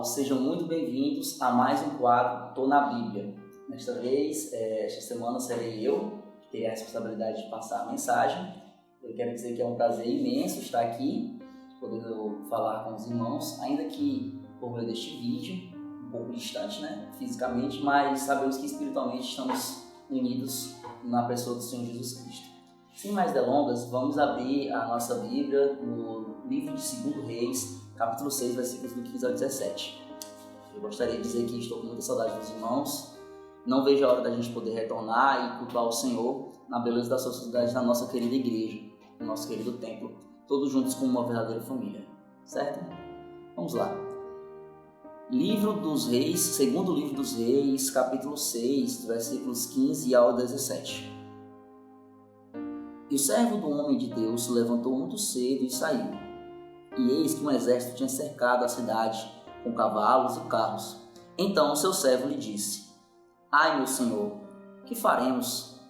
sejam muito bem-vindos a mais um quadro Tô na Bíblia. Nesta vez, esta semana serei eu que terei a responsabilidade de passar a mensagem. Eu quero dizer que é um prazer imenso estar aqui, podendo falar com os irmãos, ainda que por meio deste vídeo, um pouco distante, fisicamente, mas sabemos que espiritualmente estamos unidos na pessoa do Senhor Jesus Cristo. Sem mais delongas, vamos abrir a nossa Bíblia no livro de 2 Reis, capítulo 6, versículos do 15 ao 17. Eu gostaria de dizer que estou com muita saudade dos irmãos. Não vejo a hora da gente poder retornar e cultuar o Senhor na beleza da sociedade da nossa querida igreja, no nosso querido templo, todos juntos como uma verdadeira família. Certo? Vamos lá. Livro dos Reis, segundo livro dos Reis, capítulo 6, versículos 15 ao 17. E o servo do homem de Deus se levantou muito cedo e saiu. E eis que um exército tinha cercado a cidade com cavalos e carros. Então o seu servo lhe disse: Ai, meu senhor, que faremos?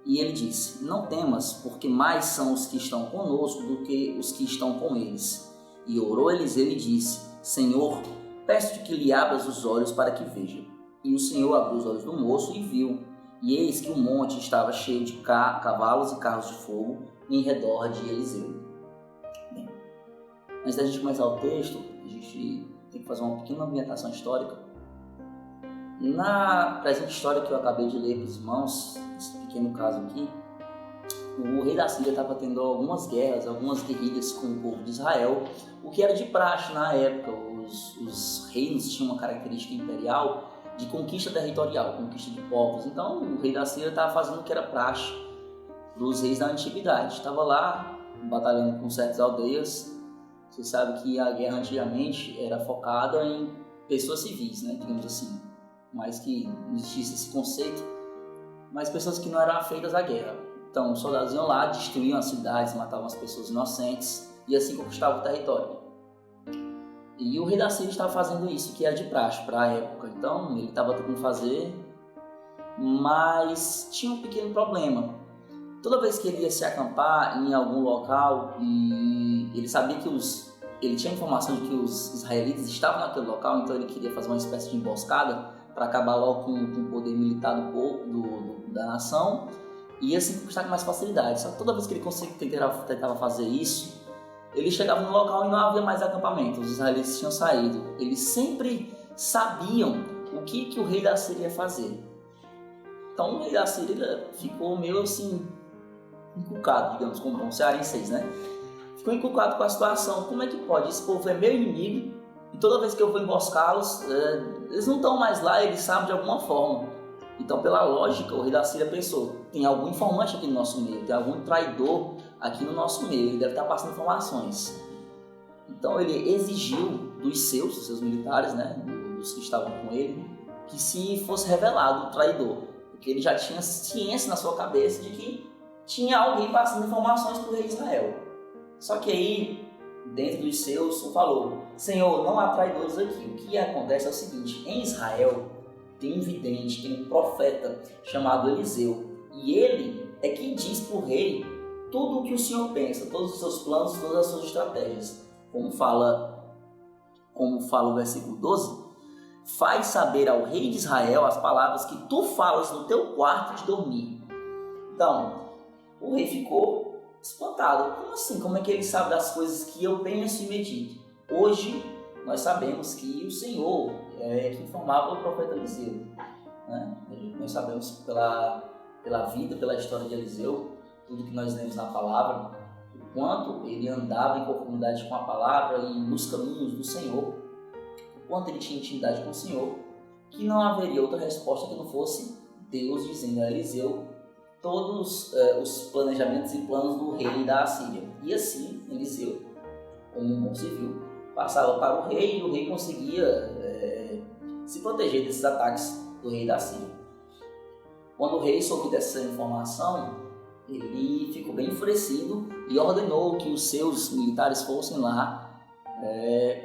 E ele disse: Não temas, porque mais são os que estão conosco do que os que estão com eles. E orou Eliseu e disse: Senhor, peço-te que lhe abras os olhos para que veja. E o Senhor abriu os olhos do moço e viu. E eis que o monte estava cheio de cavalos e carros de fogo em redor de Eliseu. Bem, antes da gente começar o texto, a gente tem que fazer uma pequena ambientação histórica. Na presente história que eu acabei de ler para os irmãos, esse pequeno caso aqui, o rei da Síria estava tendo algumas guerras, algumas guerrilhas com o povo de Israel, o que era de praxe na época. Os reinos tinham uma característica imperial de conquista territorial, conquista de povos. Então o rei da Síria estava fazendo o que era praxe dos reis da antiguidade. Estava lá batalhando com certas aldeias. Você sabe que a guerra antigamente era focada em pessoas civis, digamos assim. Mais que não existisse esse conceito, mas pessoas que não eram afeitas à guerra. Então os soldados iam lá, destruíam as cidades, matavam as pessoas inocentes e assim conquistavam o território. E o rei da Síria estava fazendo isso, que era de praxe para a época. Então ele estava tentando fazer, mas tinha um pequeno problema. Toda vez que ele ia se acampar em algum local e ele sabia que ele tinha informação de que os israelitas estavam naquele local, então ele queria fazer uma espécie de emboscada para acabar logo com o poder militar do povo, da nação, e assim conquistar com mais facilidade. Só que toda vez que ele tentava fazer isso, ele chegava no local e não havia mais acampamento, os israelitas tinham saído. Eles sempre sabiam o que o rei da Síria ia fazer. Então o rei da Síria ficou meio assim, encucado, digamos, como um cearense, Ficou encucado com a situação. Como é que pode? Esse povo é meu inimigo e toda vez que eu vou emboscá-los, eles não estão mais lá, eles sabem de alguma forma. Então, pela lógica, o rei da Síria pensou: tem algum informante aqui no nosso meio, tem algum traidor aqui no nosso meio, ele deve estar passando informações. Então ele exigiu dos seus militares, dos que estavam com ele, que se fosse revelado o traidor, porque ele já tinha ciência na sua cabeça de que tinha alguém passando informações para o rei de Israel. Só que aí, dentro dos seus, falou: Senhor, não há traidores aqui. O que acontece é o seguinte: em Israel tem um vidente, tem um profeta chamado Eliseu, e ele é quem diz para o rei tudo o que o Senhor pensa, todos os seus planos, todas as suas estratégias. Como fala o versículo 12, faz saber ao rei de Israel as palavras que tu falas no teu quarto de dormir. Então, o rei ficou espantado. Como assim? Como é que ele sabe das coisas que eu penso e medito? Hoje, nós sabemos que o Senhor é que informava o profeta Eliseu. Nós sabemos pela vida, pela história de Eliseu, tudo que nós lemos na palavra, o quanto ele andava em conformidade com a palavra e nos caminhos do Senhor, o quanto ele tinha intimidade com o Senhor, que não haveria outra resposta que não fosse Deus dizendo a Eliseu todos os planejamentos e planos do rei da Síria. E assim, Eliseu, como um bom civil, passava para o rei e o rei conseguia se proteger desses ataques do rei da Síria. Quando o rei soube dessa informação, ele ficou bem enfurecido e ordenou que os seus militares fossem lá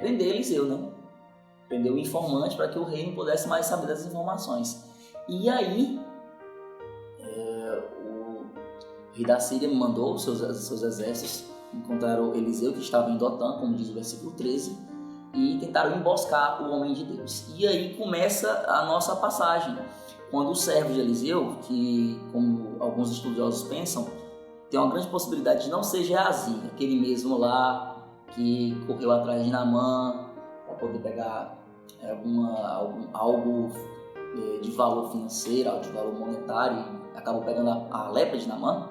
prender Eliseu, prender o informante para que o rei não pudesse mais saber dessas informações. E aí, o rei da Síria mandou seus exércitos, encontraram Eliseu, que estava em Dotã, como diz o versículo 13, e tentaram emboscar o homem de Deus. E aí começa a nossa passagem, quando o servo de Eliseu, que como alguns estudiosos pensam, tem uma grande possibilidade de não ser Geazi, aquele mesmo lá que correu atrás de Naamã para poder pegar algo de valor financeiro, de valor monetário, e acabou pegando a lepra de Naamã,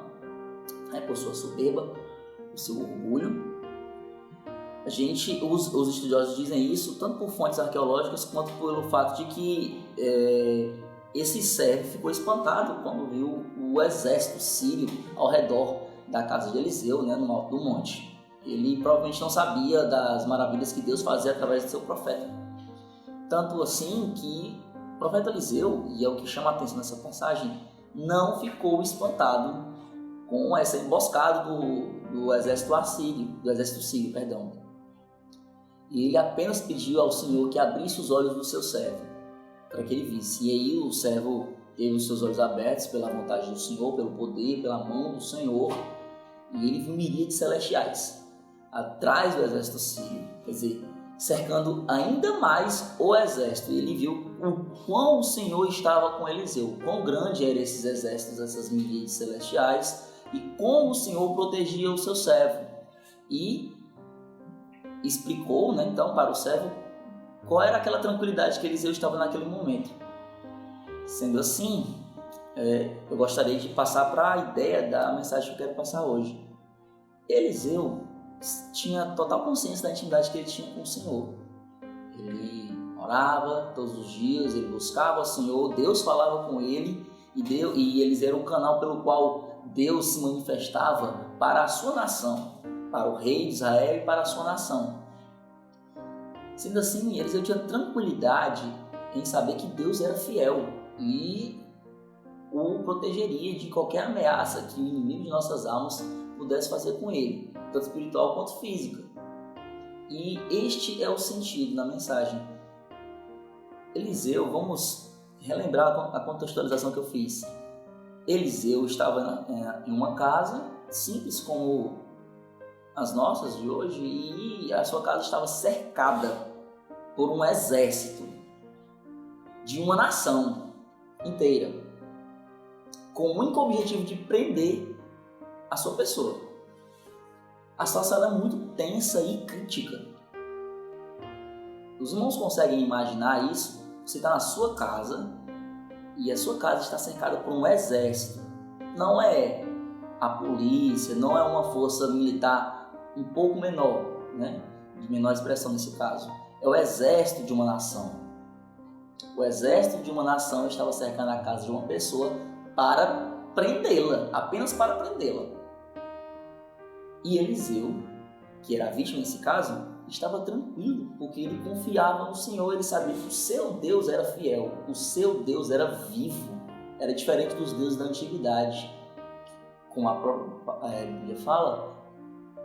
por sua soberba, o seu orgulho. Os estudiosos dizem isso tanto por fontes arqueológicas quanto pelo fato de que esse servo ficou espantado quando viu o exército sírio ao redor da casa de Eliseu, no alto do monte. Ele provavelmente não sabia das maravilhas que Deus fazia através do seu profeta. Tanto assim que o profeta Eliseu, e é o que chama a atenção nessa passagem, não ficou espantado com essa emboscada do exército sírio. E ele apenas pediu ao Senhor que abrisse os olhos do seu servo, para que ele visse. E aí o servo teve os seus olhos abertos pela vontade do Senhor, pelo poder, pela mão do Senhor, e ele viu miríades celestiais atrás do exército sírio, quer dizer, cercando ainda mais o exército. E ele viu o quão o Senhor estava com Eliseu, quão grande eram esses exércitos, essas miríades celestiais, e como o Senhor protegia o seu servo. E explicou, então, para o servo qual era aquela tranquilidade que Eliseu estava naquele momento. Sendo assim, eu gostaria de passar para a ideia da mensagem que eu quero passar hoje. Eliseu tinha total consciência da intimidade que ele tinha com o Senhor. Ele orava todos os dias, ele buscava o Senhor, Deus falava com ele, e eles eram o canal pelo qual Deus se manifestava para a sua nação, para o rei de Israel e para a sua nação. Sendo assim, Eliseu tinha tranquilidade em saber que Deus era fiel e o protegeria de qualquer ameaça que o inimigo de nossas almas pudesse fazer com ele, tanto espiritual quanto física. E este é o sentido da mensagem. Eliseu, vamos relembrar a contextualização que eu fiz. Eliseu estava em uma casa simples como as nossas de hoje, e a sua casa estava cercada por um exército de uma nação inteira, com o único objetivo de prender a sua pessoa. A situação é muito tensa e crítica. Os irmãos conseguem imaginar isso? Você está na sua casa e a sua casa está cercada por um exército. Não é a polícia, não é uma força militar um pouco menor, de menor expressão nesse caso. É o exército de uma nação. O exército de uma nação estava cercando a casa de uma pessoa para prendê-la, apenas para prendê-la. E Eliseu, que era a vítima nesse caso, estava tranquilo, porque ele confiava no Senhor, ele sabia que o seu Deus era fiel, o seu Deus era vivo, era diferente dos deuses da antiguidade. Como a própria Bíblia fala,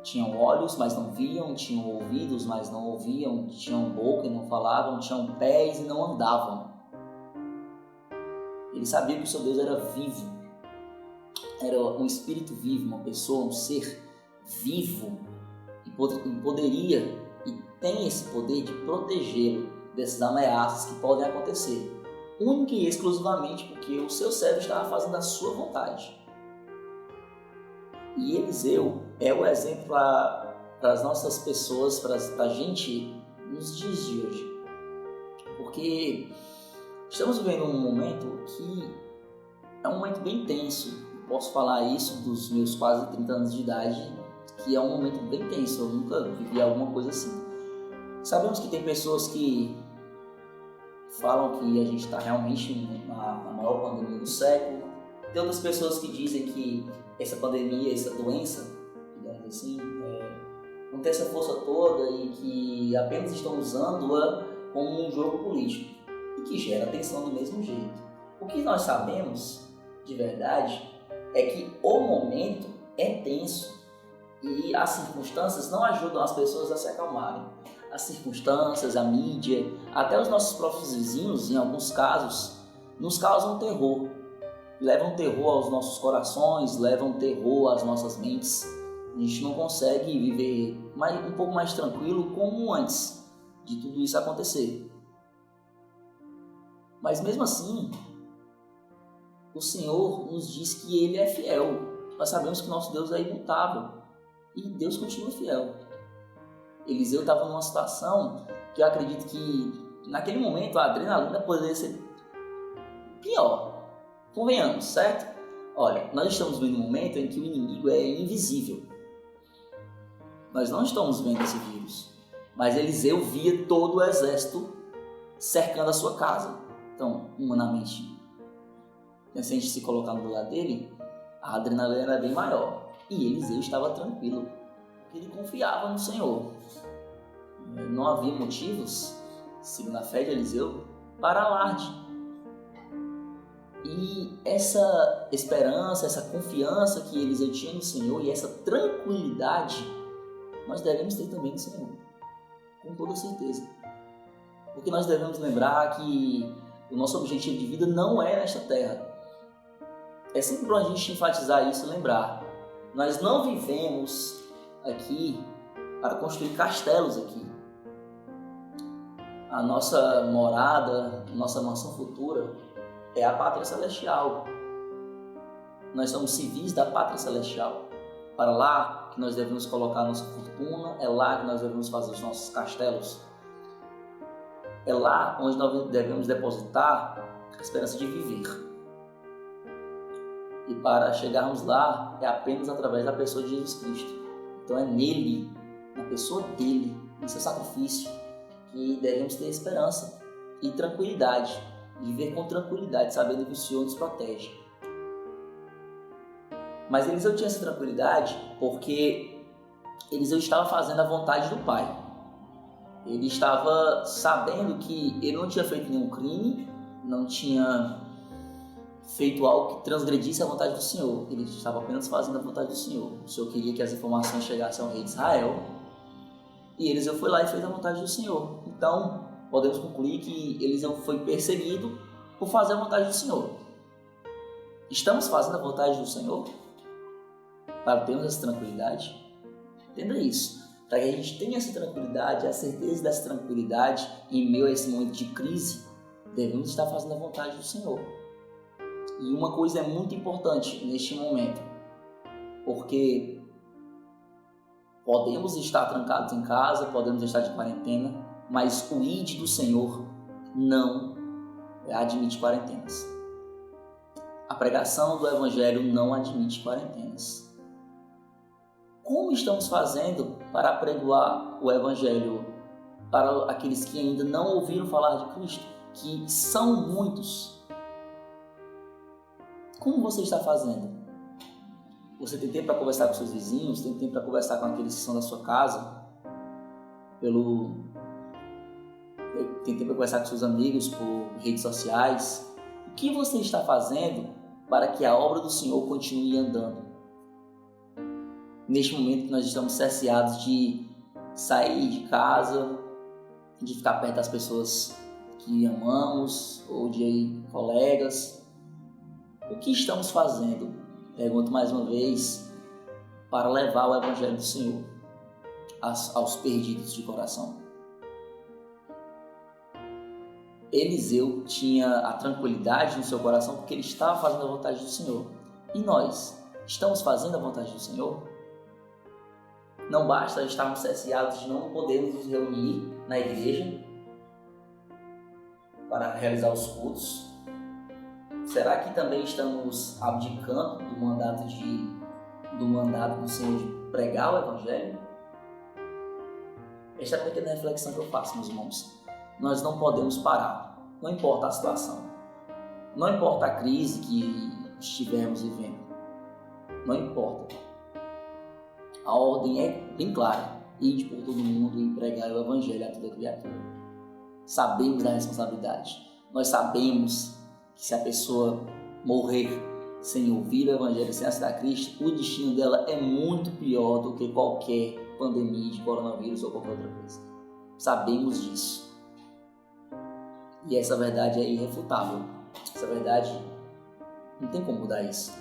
tinham olhos, mas não viam, tinham ouvidos, mas não ouviam, tinham boca e não falavam, tinham pés e não andavam. Ele sabia que o seu Deus era vivo, era um espírito vivo, uma pessoa, um ser vivo, e poderia e tem esse poder de protegê-lo dessas ameaças que podem acontecer, única e exclusivamente porque o seu servo estava fazendo a sua vontade. E Eliseu é o exemplo para as nossas pessoas, para a gente nos dias de hoje. Porque estamos vivendo um momento que é um momento bem tenso. Eu posso falar isso dos meus quase 30 anos de idade, que é um momento bem tenso. Eu nunca vivi alguma coisa assim. Sabemos que tem pessoas que falam que a gente está realmente na maior pandemia do século. Tem outras pessoas que dizem que essa pandemia, essa doença, digamos assim, não tem essa força toda e que apenas estão usando-a como um jogo político e que gera tensão do mesmo jeito. O que nós sabemos, de verdade, é que o momento é tenso e as circunstâncias não ajudam as pessoas a se acalmarem. As circunstâncias, a mídia, até os nossos próprios vizinhos, em alguns casos, nos causam terror. Levam terror aos nossos corações, levam terror às nossas mentes. A gente não consegue viver um pouco mais tranquilo como antes. de tudo isso acontecer. Mas mesmo assim, o Senhor nos diz que Ele é fiel. Nós sabemos que nosso Deus é imutável e Deus continua fiel. Eliseu estava numa situação que eu acredito que naquele momento a adrenalina poderia ser pior. Convenhamos, certo? Olha, nós estamos vendo um momento em que o inimigo é invisível. Nós não estamos vendo esse vírus, mas Eliseu via todo o exército cercando a sua casa. Então, humanamente, se a gente se colocar no lugar dele, a adrenalina era bem maior. E Eliseu estava tranquilo, porque ele confiava no Senhor. Não havia motivos, segundo a fé de Eliseu, para alarde. E essa esperança, essa confiança que Eliseu tinha no Senhor e essa tranquilidade, nós devemos ter também no Senhor, com toda certeza. Porque nós devemos lembrar que o nosso objetivo de vida não é nesta terra. É sempre bom a gente enfatizar isso e lembrar. Nós não vivemos aqui para construir castelos aqui. A nossa morada, nossa mansão futura é a pátria celestial. Nós somos civis da pátria celestial. Para lá que nós devemos colocar a nossa fortuna, é lá que nós devemos fazer os nossos castelos. É lá onde nós devemos depositar a esperança de viver. E para chegarmos lá é apenas através da pessoa de Jesus Cristo. Então é nele, na pessoa dele, no seu sacrifício, que devemos ter esperança e tranquilidade. Viver com tranquilidade, sabendo que o Senhor nos protege. Mas Eliseu tinha essa tranquilidade porque Eliseu estava fazendo a vontade do Pai. Ele estava sabendo que ele não tinha feito nenhum crime, não tinha feito algo que transgredisse a vontade do Senhor. Ele estava apenas fazendo a vontade do Senhor. O Senhor queria que as informações chegassem ao rei de Israel e Eliseu foi lá e fez a vontade do Senhor. Então, podemos concluir que Eliseu foi perseguido por fazer a vontade do Senhor. Estamos fazendo a vontade do Senhor para termos essa tranquilidade? Entenda isso. Para que a gente tenha essa tranquilidade, a certeza dessa tranquilidade em meio a esse momento de crise, devemos estar fazendo a vontade do Senhor. E uma coisa é muito importante neste momento, porque podemos estar trancados em casa, podemos estar de quarentena, mas o ID do Senhor não admite quarentenas. A pregação do Evangelho não admite quarentenas. Como estamos fazendo para apregoar o Evangelho para aqueles que ainda não ouviram falar de Cristo, que são muitos? Como você está fazendo? Você tem tempo para conversar com seus vizinhos? Tem tempo para conversar com aqueles que são da sua casa? Tem tempo para conversar com seus amigos por redes sociais? O que você está fazendo para que a obra do Senhor continue andando? Neste momento que nós estamos cerceados de sair de casa, de ficar perto das pessoas que amamos ou de colegas, o que estamos fazendo? Pergunto mais uma vez, para levar o Evangelho do Senhor aos perdidos de coração. Eliseu tinha a tranquilidade no seu coração porque ele estava fazendo a vontade do Senhor. E nós, estamos fazendo a vontade do Senhor? Não basta estarmos cerceados de não podermos nos reunir na igreja para realizar os cultos. Será que também estamos abdicando do mandato do Senhor de pregar o Evangelho? Esta é a pequena reflexão que eu faço, meus irmãos. Nós não podemos parar, não importa a situação, não importa a crise que estivermos vivendo, não importa. A ordem é bem clara: ide por todo mundo e pregar o Evangelho a toda criatura. Sabemos da responsabilidade. Nós sabemos que se a pessoa morrer sem ouvir o Evangelho, sem aceitar Cristo, o destino dela é muito pior do que qualquer pandemia de coronavírus ou qualquer outra coisa. Sabemos disso. E essa verdade é irrefutável. Essa verdade não tem como mudar isso.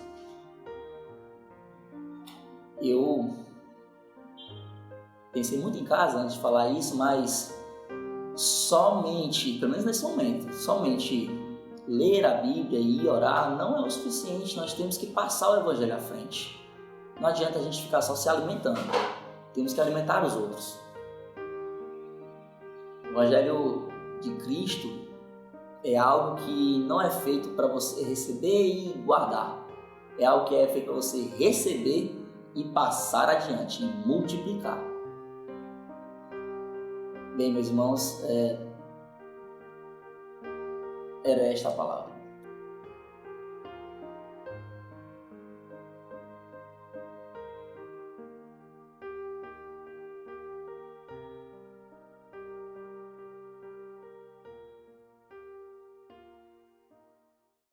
Eu pensei muito em casa antes de falar isso, mas somente, pelo menos nesse momento, somente ler a Bíblia e orar não é o suficiente. Nós temos que passar o Evangelho à frente. Não adianta a gente ficar só se alimentando. Temos que alimentar os outros. O Evangelho de Cristo é algo que não é feito para você receber e guardar. É algo que é feito para você receber e passar adiante, e multiplicar. Bem, meus irmãos, era esta a palavra.